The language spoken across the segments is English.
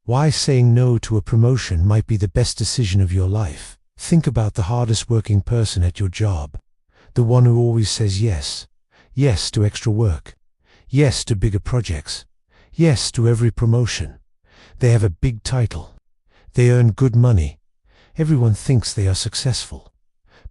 Why saying no to a promotion might be the best decision of your life. Think about the hardest working person at your job. The one who always says yes. Yes to extra work. Yes to bigger projects. Yes to every promotion. They have a big title. They earn good money. Everyone thinks they are successful.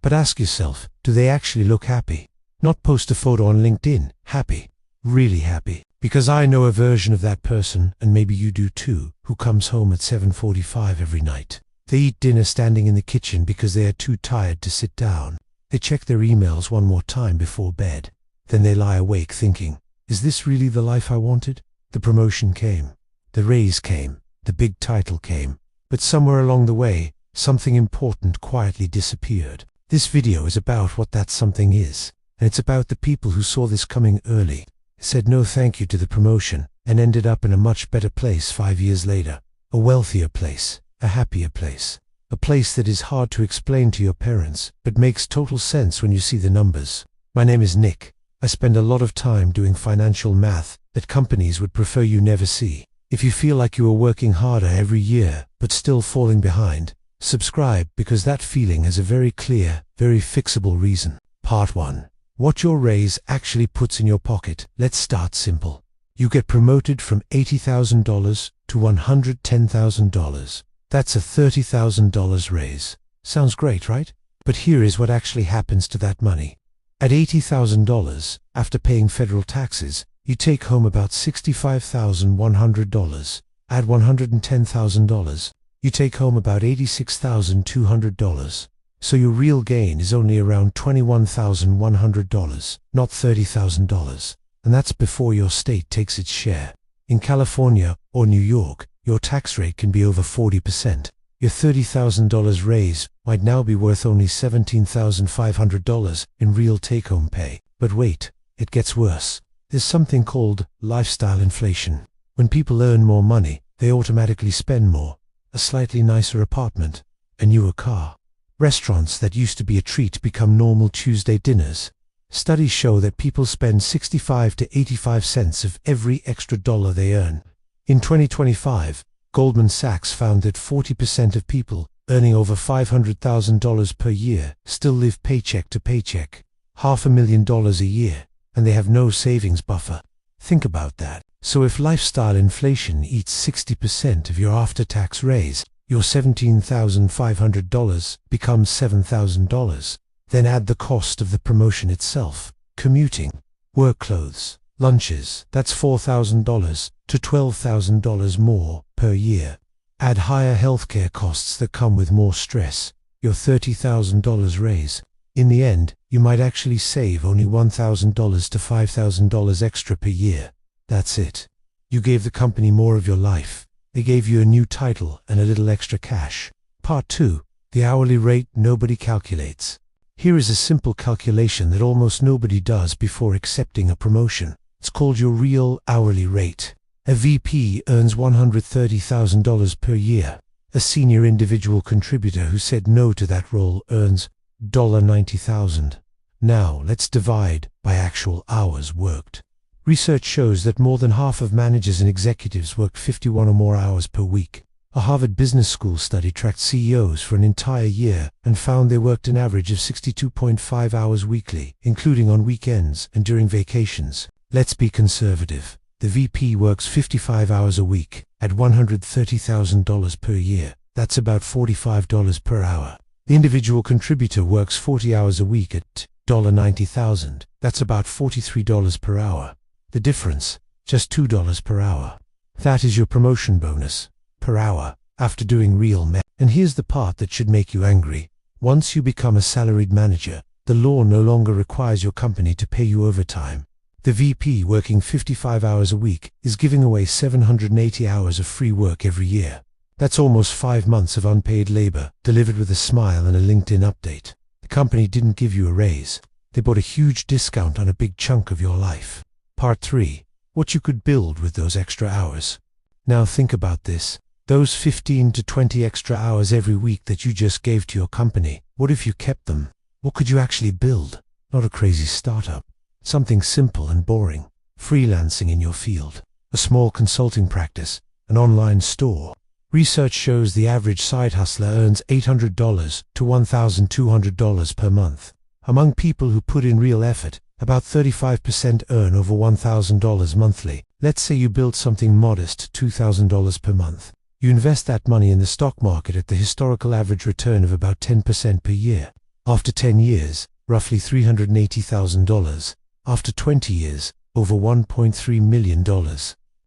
But ask yourself, do they actually look happy? Not post a photo on LinkedIn. Happy. Really happy. Because I know a version of that person, and maybe you do too, who comes home at 7:45 every night. They eat dinner standing in the kitchen because they are too tired to sit down. They check their emails one more time before bed. Then they lie awake thinking, is this really the life I wanted? The promotion came. The raise came. The big title came. But somewhere along the way, something important quietly disappeared. This video is about what that something is. And it's about the people who saw this coming early, said no thank you to the promotion, and ended up in a much better place 5 years later. A wealthier place, a happier place. A place that is hard to explain to your parents, but makes total sense when you see the numbers. My name is Nick. I spend a lot of time doing financial math that companies would prefer you never see. If you feel like you are working harder every year, but still falling behind, subscribe because that feeling has a very clear, very fixable reason. Part 1. What your raise actually puts in your pocket. Let's start simple. You get promoted from $80,000 to $110,000. That's a $30,000 raise. Sounds great, right? But here is what actually happens to that money. At $80,000, after paying federal taxes, you take home about $65,100. Add $110,000, you take home about $86,200. So your real gain is only around $21,100, not $30,000. And that's before your state takes its share. In California or New York, your tax rate can be over 40%. Your $30,000 raise might now be worth only $17,500 in real take-home pay. But wait, it gets worse. There's something called lifestyle inflation. When people earn more money, they automatically spend more. A slightly nicer apartment, a newer car. Restaurants that used to be a treat become normal Tuesday dinners. Studies show that people spend 65 to 85 cents of every extra dollar they earn. In 2025, Goldman Sachs found that 40% of people earning over $500,000 per year still live paycheck to paycheck, $500,000 a year, and they have no savings buffer. Think about that. So if lifestyle inflation eats 60% of your after-tax raise, your $17,500 becomes $7,000. Then add the cost of the promotion itself, commuting, work clothes, lunches. That's $4,000 to $12,000 more per year. Add higher healthcare costs that come with more stress, your $30,000 raise. In the end, you might actually save only $1,000 to $5,000 extra per year. That's it. You gave the company more of your life. They gave you a new title and a little extra cash. Part 2. The hourly rate nobody calculates. Here is a simple calculation that almost nobody does before accepting a promotion. It's called your real hourly rate. A VP earns $130,000 per year. A senior individual contributor who said no to that role earns $90,000. Now let's divide by actual hours worked. Research shows that more than half of managers and executives work 51 or more hours per week. A Harvard Business School study tracked CEOs for an entire year and found they worked an average of 62.5 hours weekly, including on weekends and during vacations. Let's be conservative. The VP works 55 hours a week at $130,000 per year. That's about $45 per hour. The individual contributor works 40 hours a week at $90,000. That's about $43 per hour. The difference, just $2 per hour. That is your promotion bonus, per hour, after doing real math. And here's the part that should make you angry. Once you become a salaried manager, the law no longer requires your company to pay you overtime. The VP working 55 hours a week is giving away 780 hours of free work every year. That's almost 5 months of unpaid labor, delivered with a smile and a LinkedIn update. The company didn't give you a raise. They bought a huge discount on a big chunk of your life. Part 3. What you could build with those extra hours. Now think about this. Those 15 to 20 extra hours every week that you just gave to your company, what if you kept them? What could you actually build? Not a crazy startup. Something simple and boring. Freelancing in your field. A small consulting practice. An online store. Research shows the average side hustler earns $800 to $1,200 per month. Among people who put in real effort, about 35% earn over $1,000 monthly. Let's say you build something modest, $2,000 per month. You invest that money in the stock market at the historical average return of about 10% per year. After 10 years, roughly $380,000. After 20 years, over $1.3 million.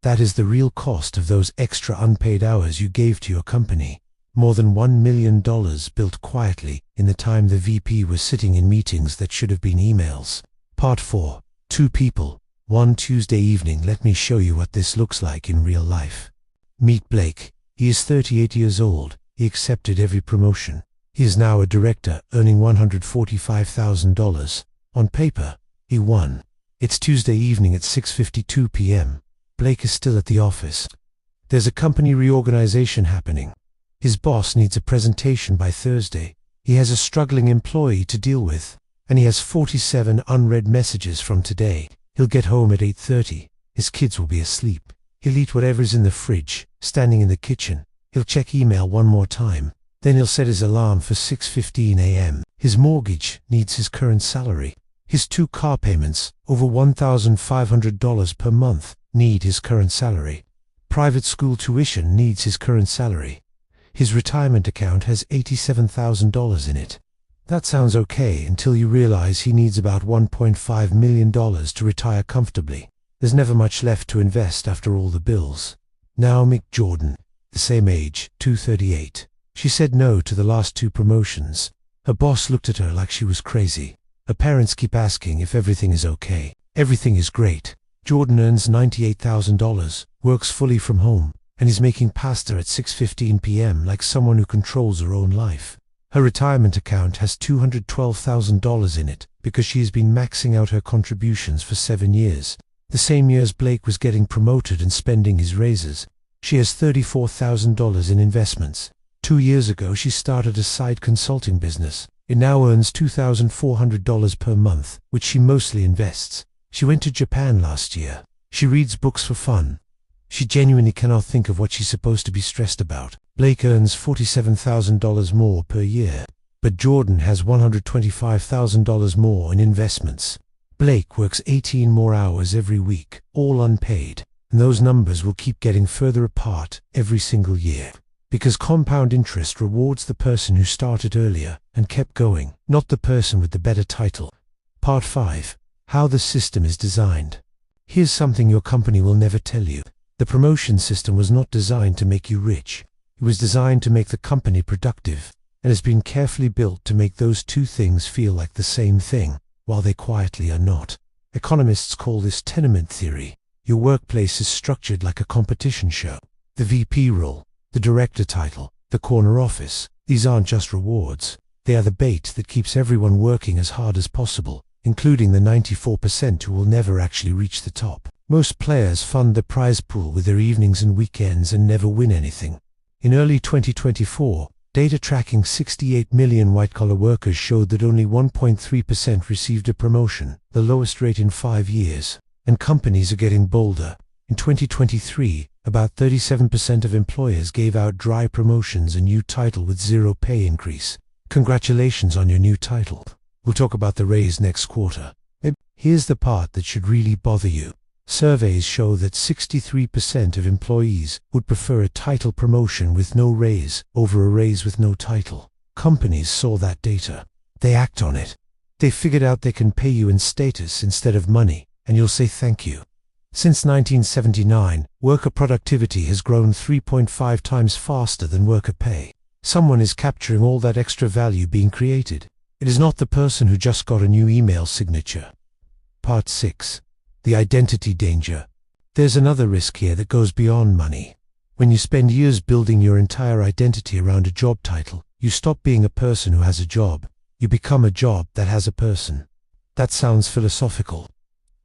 That is the real cost of those extra unpaid hours you gave to your company. More than $1 million built quietly in the time the VP was sitting in meetings that should have been emails. Part 4. 2 people. One Tuesday evening. Let me show you what this looks like in real life. Meet Blake. He is 38 years old. He accepted every promotion. He is now a director, earning $145,000. On paper, he won. It's Tuesday evening at 6:52 p.m. Blake is still at the office. There's a company reorganization happening. His boss needs a presentation by Thursday. He has a struggling employee to deal with, and he has 47 unread messages from today. He'll get home at 8:30. His kids will be asleep. He'll eat whatever's in the fridge, standing in the kitchen. He'll check email one more time. Then he'll set his alarm for 6:15 a.m. His mortgage needs his current salary. His 2 car payments, over $1,500 per month, need his current salary. Private school tuition needs his current salary. His retirement account has $87,000 in it. That sounds okay until you realize he needs about $1.5 million to retire comfortably. There's never much left to invest after all the bills. Now meet Jordan, the same age, 238. She said no to the last 2 promotions. Her boss looked at her like she was crazy. Her parents keep asking if everything is okay. Everything is great. Jordan earns $98,000, works fully from home, and is making pasta at 6:15 p.m. like someone who controls her own life. Her retirement account has $212,000 in it because she has been maxing out her contributions for 7 years. The same year as Blake was getting promoted and spending his raises. She has $34,000 in investments. 2 years ago she started a side consulting business. It now earns $2,400 per month, which she mostly invests. She went to Japan last year. She reads books for fun. She genuinely cannot think of what she's supposed to be stressed about. Blake earns $47,000 more per year, but Jordan has $125,000 more in investments. Blake works 18 more hours every week, all unpaid, and those numbers will keep getting further apart every single year. Because compound interest rewards the person who started earlier and kept going, not the person with the better title. Part 5. How the system is designed. Here's something your company will never tell you. The promotion system was not designed to make you rich. It was designed to make the company productive, and has been carefully built to make those 2 things feel like the same thing, while they quietly are not. Economists call this tenement theory. Your workplace is structured like a competition show. The VP role, the director title, the corner office, these aren't just rewards. They are the bait that keeps everyone working as hard as possible, including the 94% who will never actually reach the top. Most players fund the prize pool with their evenings and weekends and never win anything. In early 2024, data tracking 68 million white-collar workers showed that only 1.3% received a promotion, the lowest rate in 5 years. And companies are getting bolder. In 2023, about 37% of employers gave out dry promotions, a new title with 0 pay increase. Congratulations on your new title. We'll talk about the raise next quarter. Here's the part that should really bother you. Surveys show that 63% of employees would prefer a title promotion with no raise over a raise with no title. Companies saw that data. They act on it. They figured out they can pay you in status instead of money, and you'll say thank you. Since 1979, worker productivity has grown 3.5 times faster than worker pay. Someone is capturing all that extra value being created. It is not the person who just got a new email signature. Part 6. The identity danger. There's another risk here that goes beyond money. When you spend years building your entire identity around a job title, you stop being a person who has a job. You become a job that has a person. That sounds philosophical.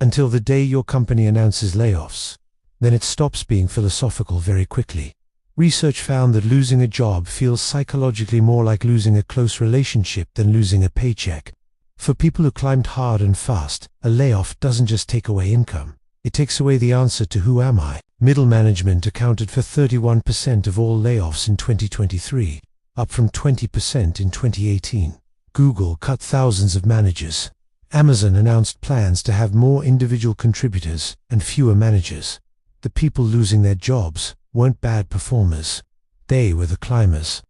Until the day your company announces layoffs. Then it stops being philosophical very quickly. Research found that losing a job feels psychologically more like losing a close relationship than losing a paycheck. For people who climbed hard and fast, a layoff doesn't just take away income. It takes away the answer to who am I? Middle management accounted for 31% of all layoffs in 2023, up from 20% in 2018. Google cut thousands of managers. Amazon announced plans to have more individual contributors and fewer managers. The people losing their jobs weren't bad performers. They were the climbers.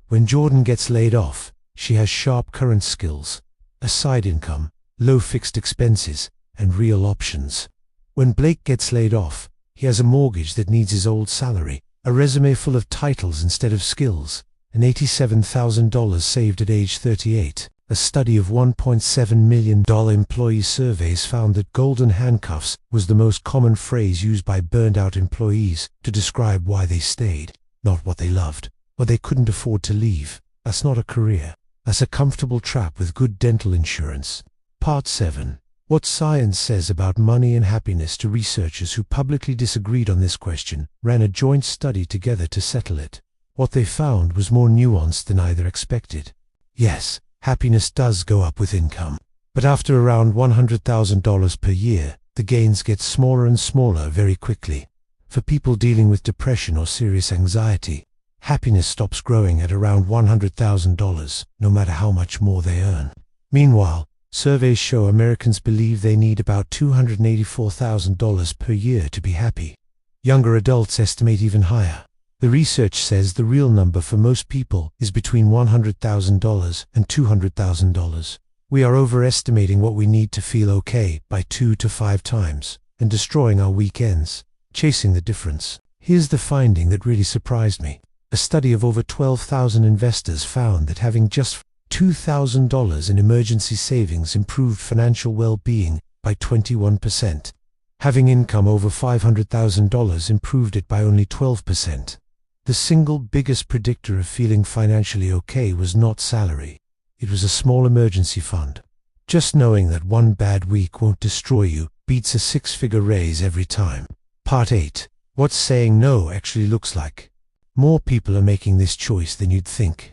When Jordan gets laid off, she has sharp current skills, a side income, low fixed expenses, and real options. When Blake gets laid off, he has a mortgage that needs his old salary, a resume full of titles instead of skills, and $87,000 saved at age 38. A study of $1.7 million employee surveys found that golden handcuffs was the most common phrase used by burned-out employees to describe why they stayed, not what they loved, or they couldn't afford to leave. That's not a career. That's a comfortable trap with good dental insurance. Part 7. What science says about money and happiness. To researchers who publicly disagreed on this question ran a joint study together to settle it. What they found was more nuanced than either expected. Yes, happiness does go up with income. But after around $100,000 per year, the gains get smaller and smaller very quickly. For people dealing with depression or serious anxiety, happiness stops growing at around $100,000, no matter how much more they earn. Meanwhile, surveys show Americans believe they need about $284,000 per year to be happy. Younger adults estimate even higher. The research says the real number for most people is between $100,000 and $200,000. We are overestimating what we need to feel okay by 2 to 5 times, and destroying our weekends, chasing the difference. Here's the finding that really surprised me. A study of over 12,000 investors found that having just $2,000 in emergency savings improved financial well-being by 21%. Having income over $500,000 improved it by only 12%. The single biggest predictor of feeling financially okay was not salary. It was a small emergency fund. Just knowing that one bad week won't destroy you beats a 6-figure raise every time. Part 8. What saying no actually looks like. More people are making this choice than you'd think.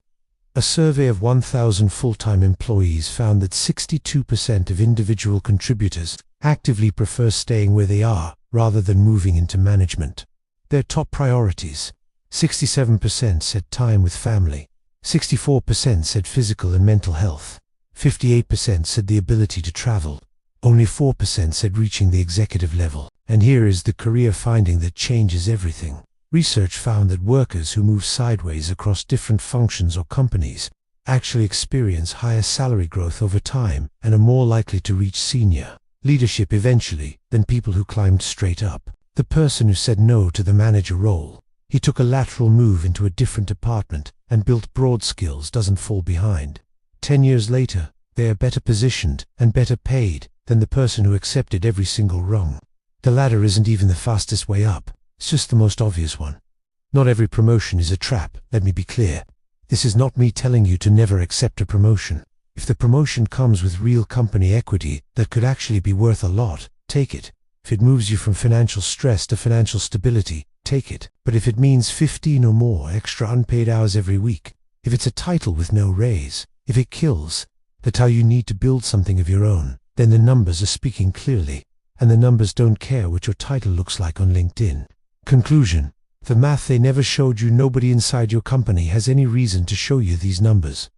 A survey of 1,000 full-time employees found that 62% of individual contributors actively prefer staying where they are rather than moving into management. Their top priorities: 67% said time with family, 64% said physical and mental health, 58% said the ability to travel, only 4% said reaching the executive level. And here is the career finding that changes everything. Research found that workers who move sideways across different functions or companies actually experience higher salary growth over time and are more likely to reach senior leadership eventually than people who climbed straight up. The person who said no to the manager role, he took a lateral move into a different department and built broad skills, doesn't fall behind. 10 years later, they are better positioned and better paid than the person who accepted every single rung. The ladder isn't even the fastest way up. It's just the most obvious one. Not every promotion is a trap, let me be clear. This is not me telling you to never accept a promotion. If the promotion comes with real company equity that could actually be worth a lot, take it. If it moves you from financial stress to financial stability, take it. But if it means 15 or more extra unpaid hours every week, if it's a title with no raise, if it kills, that's how you need to build something of your own, then the numbers are speaking clearly. And the numbers don't care what your title looks like on LinkedIn. Conclusion. The math they never showed you. Nobody inside your company has any reason to show you these numbers.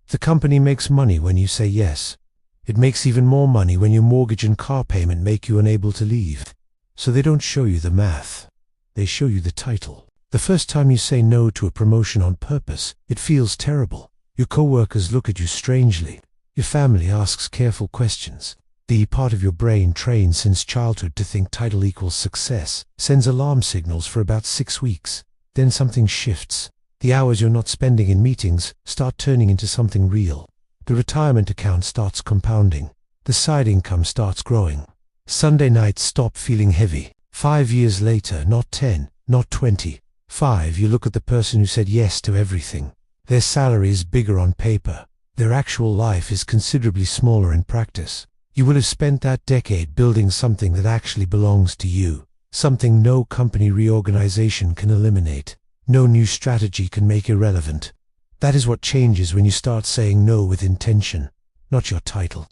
The company makes money when you say yes. It makes even more money when your mortgage and car payment make you unable to leave. So they don't show you the math. They show you the title. The first time you say no to a promotion on purpose, it feels terrible. Your coworkers look at you strangely. Your family asks careful questions. The part of your brain trained since childhood to think title equals success sends alarm signals for about 6 weeks. Then something shifts. The hours you're not spending in meetings start turning into something real. The retirement account starts compounding. The side income starts growing. Sunday nights stop feeling heavy. 5 years later, not 10, not 20. 5, you look at the person who said yes to everything. Their salary is bigger on paper. Their actual life is considerably smaller in practice. You will have spent that decade building something that actually belongs to you, something no company reorganization can eliminate, no new strategy can make irrelevant. That is what changes when you start saying no with intention. Not your title,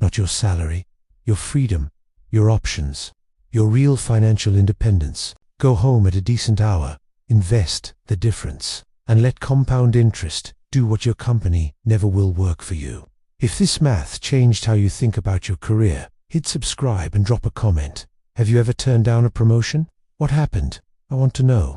not your salary, your freedom, your options, your real financial independence. Go home at a decent hour, invest the difference, and let compound interest do what your company never will work for you. If this math changed how you think about your career, hit subscribe and drop a comment. Have you ever turned down a promotion? What happened? I want to know.